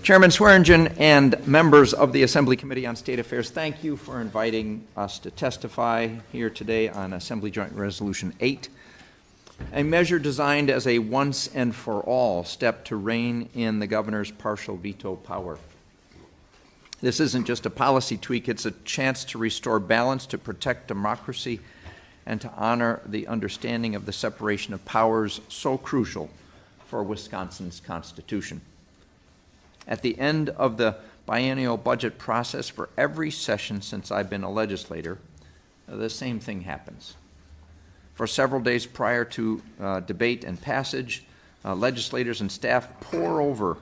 Chairman Swearingen and members of the Assembly Committee on State Affairs, thank you for inviting us to testify here today on Assembly Joint Resolution 8, a measure designed as a once-and-for-all step to rein in the governor's partial veto power. This isn't just a policy tweak, it's a chance to restore balance, to protect democracy, and to honor the understanding of the separation of powers so crucial for Wisconsin's Constitution. At the end of the biennial budget process for every session since I've been a legislator, the same thing happens. For several days prior to debate and passage, legislators and staff pore over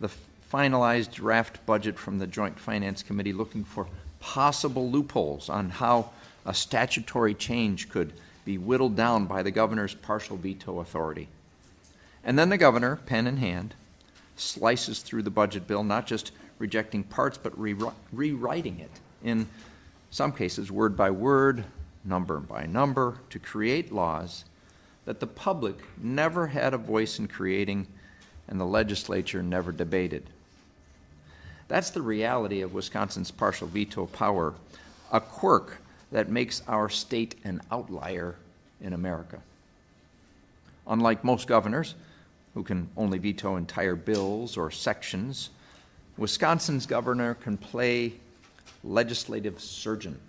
the finalized draft budget from the Joint Finance Committee looking for possible loopholes on how a statutory change could be whittled down by the governor's partial veto authority. And then the governor, pen in hand, slices through the budget bill, not just rejecting parts, but rewriting it, in some cases word by word, number by number, to create laws that the public never had a voice in creating and the legislature never debated. That's the reality of Wisconsin's partial veto power, a quirk that makes our state an outlier in America. Unlike most governors, who can only veto entire bills or sections, Wisconsin's governor can play legislative surgeon,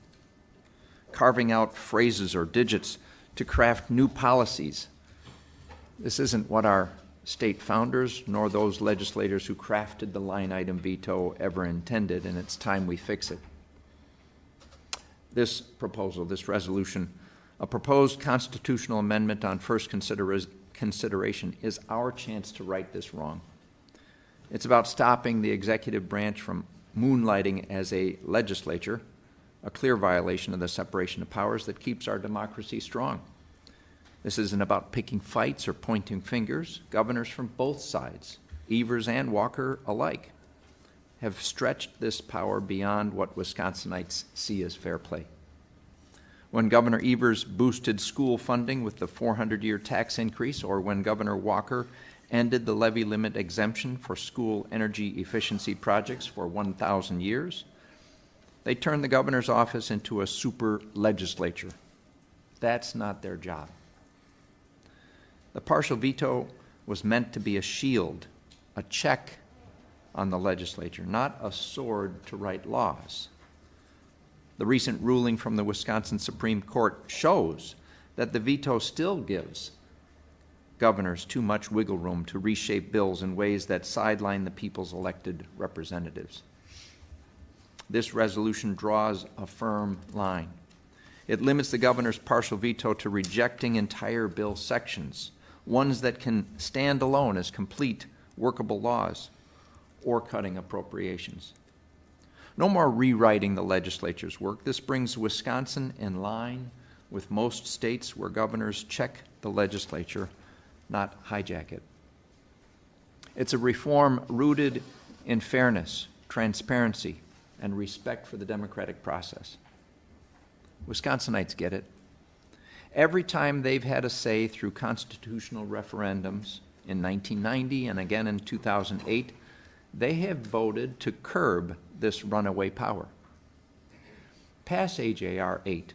carving out phrases or digits to craft new policies. This isn't what our state founders nor those legislators who crafted the line item veto ever intended, and it's time we fix it. This proposal, this resolution, a proposed constitutional amendment on first consideration, is our chance to right this wrong. It's about stopping the executive branch from moonlighting as a legislature, a clear violation of the separation of powers that keeps our democracy strong. This isn't about picking fights or pointing fingers. Governors from both sides, Evers and Walker alike, have stretched this power beyond what Wisconsinites see as fair play. When Governor Evers boosted school funding with the 400-year tax increase, or when Governor Walker ended the levy limit exemption for school energy efficiency projects for 1,000 years, they turned the governor's office into a super legislature. That's not their job. The partial veto was meant to be a shield, a check on the legislature, not a sword to write laws. The recent ruling from the Wisconsin Supreme Court shows that the veto still gives governors too much wiggle room to reshape bills in ways that sideline the people's elected representatives. This resolution draws a firm line. It limits the governor's partial veto to rejecting entire bill sections, ones that can stand alone as complete, workable laws, or cutting appropriations. No more rewriting the legislature's work. This brings Wisconsin in line with most states where governors check the legislature, not hijack it. It's a reform rooted in fairness, transparency, and respect for the democratic process. Wisconsinites get it. Every time they've had a say through constitutional referendums in 1990 and again in 2008, they have voted to curb this runaway power. Pass AJR 8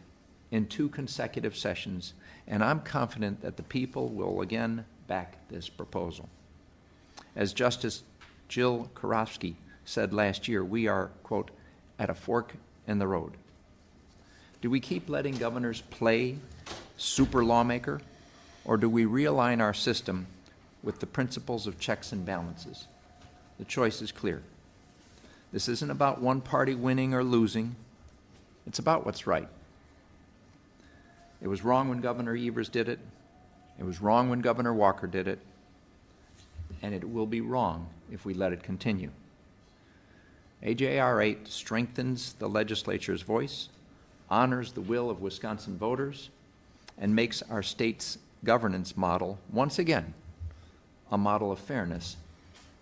in 2 consecutive sessions, and I'm confident that the people will again back this proposal. As Justice Jill Karofsky said last year, we are, quote, at a fork in the road. Do we keep letting governors play super lawmaker, or do we realign our system with the principles of checks and balances? The choice is clear. This isn't about one party winning or losing. It's about what's right. It was wrong when Governor Evers did it. It was wrong when Governor Walker did it. And it will be wrong if we let it continue. AJR 8 strengthens the legislature's voice, honors the will of Wisconsin voters, and makes our state's governance model, once again, a model of fairness,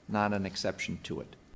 not an exception to it.